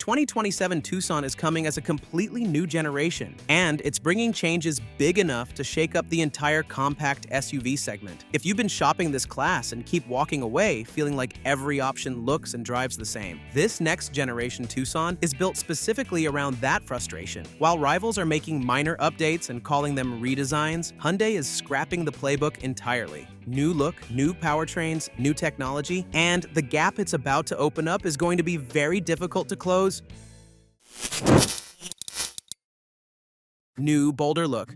2027 Tucson is coming as a completely new generation, and it's bringing changes big enough to shake up the entire compact SUV segment. If you've been shopping this class and keep walking away feeling like every option looks and drives the same, this next generation Tucson is built specifically around that frustration. While rivals are making minor updates and calling them redesigns, Hyundai is scrapping the playbook entirely. New look, new powertrains, new technology, and the gap it's about to open up is going to be very difficult to close. New, bolder look.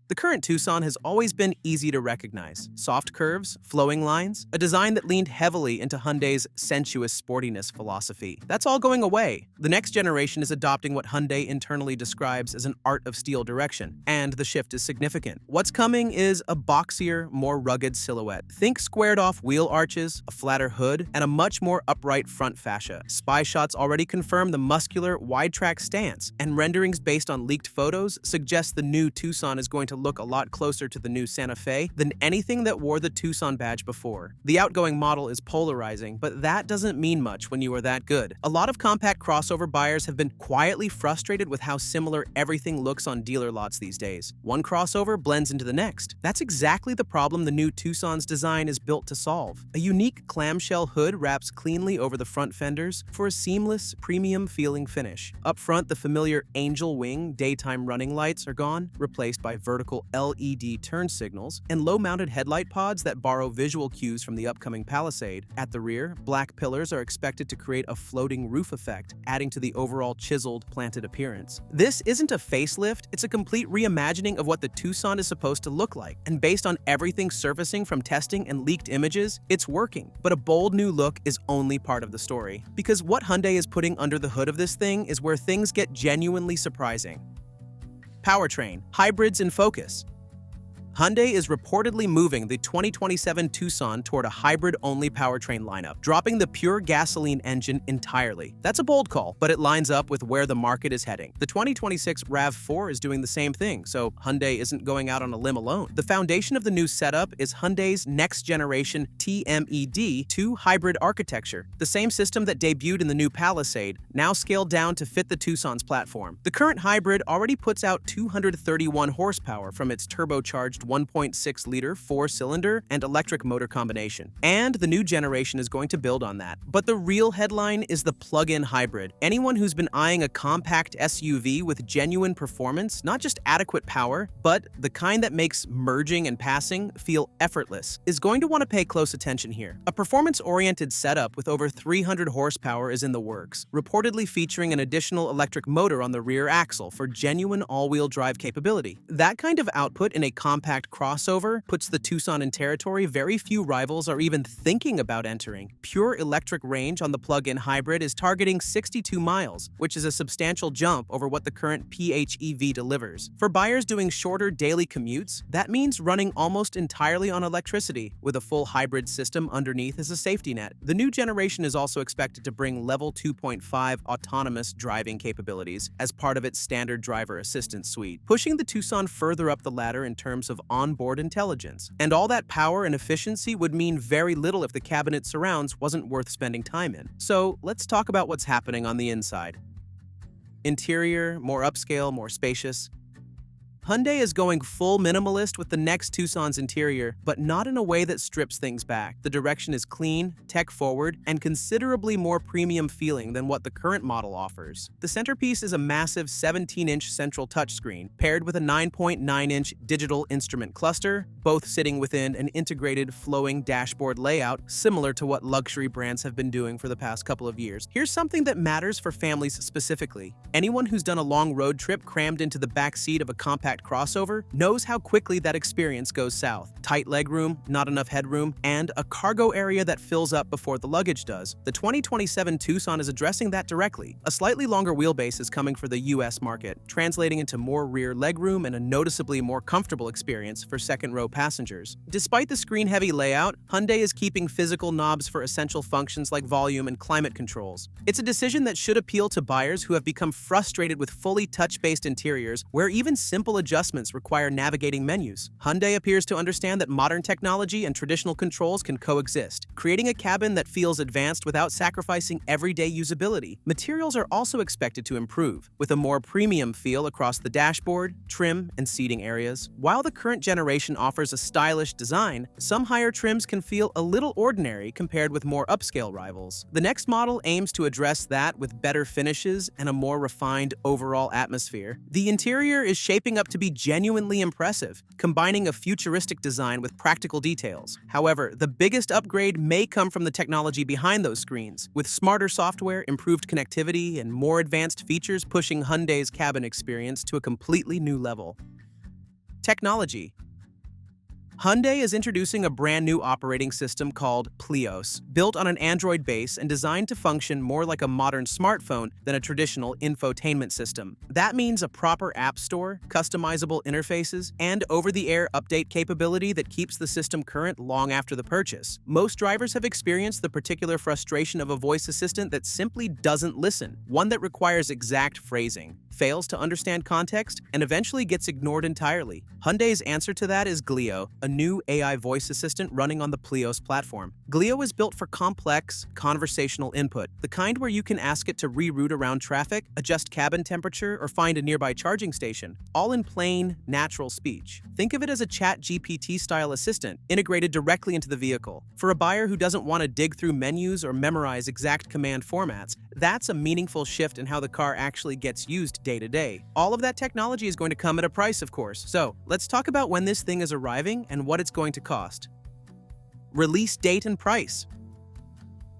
The current Tucson has always been easy to recognize. Soft curves, flowing lines, a design that leaned heavily into Hyundai's sensuous sportiness philosophy. That's all going away. The next generation is adopting what Hyundai internally describes as an art of steel direction, and the shift is significant. What's coming is a boxier, more rugged silhouette. Think squared-off wheel arches, a flatter hood, and a much more upright front fascia. Spy shots already confirm the muscular, wide-track stance, and renderings based on leaked photos suggest the new Tucson is going to look a lot closer to the new Santa Fe than anything that wore the Tucson badge before. The outgoing model is polarizing, but that doesn't mean much when you are that good. A lot of compact crossover buyers have been quietly frustrated with how similar everything looks on dealer lots these days. One crossover blends into the next. That's exactly the problem the new Tucson's design is built to solve. A unique clamshell hood wraps cleanly over the front fenders for a seamless, premium-feeling finish. Up front, the familiar angel wing daytime running lights are gone, replaced by vertical LED turn signals and low-mounted headlight pods that borrow visual cues from the upcoming Palisade. At the rear, black pillars are expected to create a floating roof effect, adding to the overall chiseled, planted appearance. This isn't a facelift, it's a complete reimagining of what the Tucson is supposed to look like, and based on everything surfacing from testing and leaked images, it's working. But a bold new look is only part of the story, because what Hyundai is putting under the hood of this thing is where things get genuinely surprising. Powertrain, hybrids in focus. Hyundai is reportedly moving the 2027 Tucson toward a hybrid-only powertrain lineup, dropping the pure gasoline engine entirely. That's a bold call, but it lines up with where the market is heading. The 2026 RAV4 is doing the same thing, so Hyundai isn't going out on a limb alone. The foundation of the new setup is Hyundai's next-generation TMED2 hybrid architecture, the same system that debuted in the new Palisade, now scaled down to fit the Tucson's platform. The current hybrid already puts out 231 horsepower from its turbocharged 1.6-liter four-cylinder and electric motor combination. And the new generation is going to build on that. But the real headline is the plug-in hybrid. Anyone who's been eyeing a compact SUV with genuine performance, not just adequate power, but the kind that makes merging and passing feel effortless, is going to want to pay close attention here. A performance-oriented setup with over 300 horsepower is in the works, reportedly featuring an additional electric motor on the rear axle for genuine all-wheel drive capability. That kind of output in a compact crossover puts the Tucson in territory very few rivals are even thinking about entering. Pure electric range on the plug-in hybrid is targeting 62 miles, which is a substantial jump over what the current PHEV delivers. For buyers doing shorter daily commutes, that means running almost entirely on electricity, with a full hybrid system underneath as a safety net. The new generation is also expected to bring Level 2.5 autonomous driving capabilities as part of its standard driver assistance suite, pushing the Tucson further up the ladder in terms of onboard intelligence. And all that power and efficiency would mean very little if the cabin it surrounds wasn't worth spending time in. So let's talk about what's happening on the inside. Interior, more upscale, more spacious. Hyundai is going full minimalist with the next Tucson's interior, but not in a way that strips things back. The direction is clean, tech-forward, and considerably more premium feeling than what the current model offers. The centerpiece is a massive 17-inch central touchscreen, paired with a 9.9-inch digital instrument cluster, both sitting within an integrated, flowing dashboard layout similar to what luxury brands have been doing for the past couple of years. Here's something that matters for families specifically. Anyone who's done a long road trip crammed into the back seat of a compact crossover knows how quickly that experience goes south. Tight legroom, not enough headroom, and a cargo area that fills up before the luggage does. The 2027 Tucson is addressing that directly. A slightly longer wheelbase is coming for the US market, translating into more rear legroom and a noticeably more comfortable experience for second-row passengers. Despite the screen-heavy layout, Hyundai is keeping physical knobs for essential functions like volume and climate controls. It's a decision that should appeal to buyers who have become frustrated with fully touch-based interiors where even simple adjustments require navigating menus. Hyundai appears to understand that modern technology and traditional controls can coexist, creating a cabin that feels advanced without sacrificing everyday usability. Materials are also expected to improve, with a more premium feel across the dashboard, trim, and seating areas. While the current generation offers a stylish design, some higher trims can feel a little ordinary compared with more upscale rivals. The next model aims to address that with better finishes and a more refined overall atmosphere. The interior is shaping up to be genuinely impressive, combining a futuristic design with practical details. However, the biggest upgrade may come from the technology behind those screens, with smarter software, improved connectivity, and more advanced features pushing Hyundai's cabin experience to a completely new level. Technology. Hyundai is introducing a brand new operating system called Plios, built on an Android base and designed to function more like a modern smartphone than a traditional infotainment system. That means a proper app store, customizable interfaces, and over-the-air update capability that keeps the system current long after the purchase. Most drivers have experienced the particular frustration of a voice assistant that simply doesn't listen, one that requires exact phrasing, fails to understand context, and eventually gets ignored entirely. Hyundai's answer to that is Glio, a new AI voice assistant running on the Plios platform. Glio is built for complex, conversational input, the kind where you can ask it to reroute around traffic, adjust cabin temperature, or find a nearby charging station, all in plain, natural speech. Think of it as a chat GPT-style assistant integrated directly into the vehicle. For a buyer who doesn't want to dig through menus or memorize exact command formats, that's a meaningful shift in how the car actually gets used day to day. All of that technology is going to come at a price, of course. So let's talk about when this thing is arriving and what it's going to cost. Release date and price.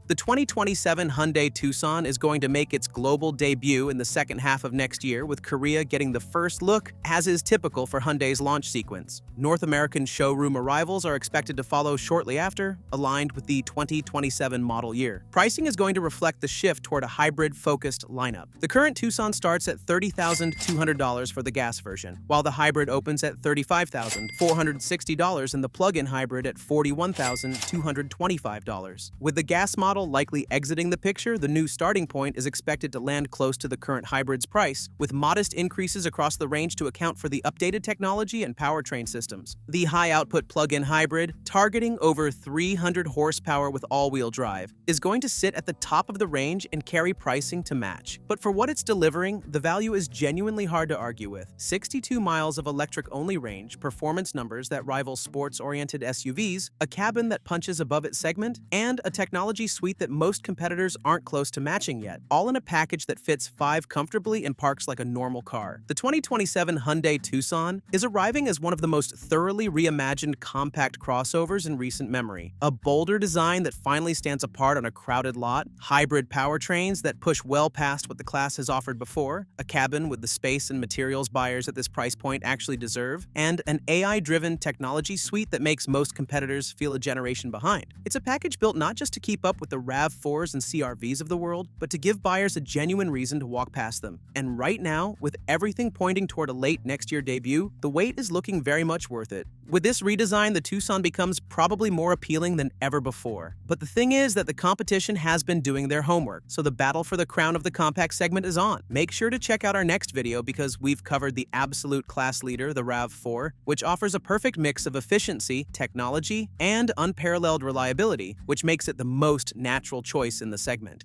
The 2027 Hyundai Tucson is going to make its global debut in the second half of next year, with Korea getting the first look, as is typical for Hyundai's launch sequence. North American showroom arrivals are expected to follow shortly after, aligned with the 2027 model year. Pricing is going to reflect the shift toward a hybrid-focused lineup. The current Tucson starts at $30,200 for the gas version, while the hybrid opens at $35,460 and the plug-in hybrid at $41,225. With the gas model likely exiting the picture, the new starting point is expected to land close to the current hybrid's price, with modest increases across the range to account for the updated technology and powertrain systems. The high-output plug-in hybrid, targeting over 300 horsepower with all-wheel drive, is going to sit at the top of the range and carry pricing to match. But for what it's delivering, the value is genuinely hard to argue with. 62 miles of electric-only range, performance numbers that rival sports-oriented SUVs, a cabin that punches above its segment, and a technology suite that most competitors aren't close to matching yet, all in a package that fits 5 comfortably and parks like a normal car. The 2027 Hyundai Tucson is arriving as one of the most thoroughly reimagined compact crossovers in recent memory. A bolder design that finally stands apart on a crowded lot, hybrid powertrains that push well past what the class has offered before, a cabin with the space and materials buyers at this price point actually deserve, and an AI-driven technology suite that makes most competitors feel a generation behind. It's a package built not just to keep up with the RAV4s and CR-Vs of the world, but to give buyers a genuine reason to walk past them. And right now, with everything pointing toward a late next year debut, the wait is looking very much worth it. With this redesign, the Tucson becomes probably more appealing than ever before. But the thing is that the competition has been doing their homework, so the battle for the crown of the compact segment is on. Make sure to check out our next video because we've covered the absolute class leader, the RAV4, which offers a perfect mix of efficiency, technology, and unparalleled reliability, which makes it the most natural choice in the segment.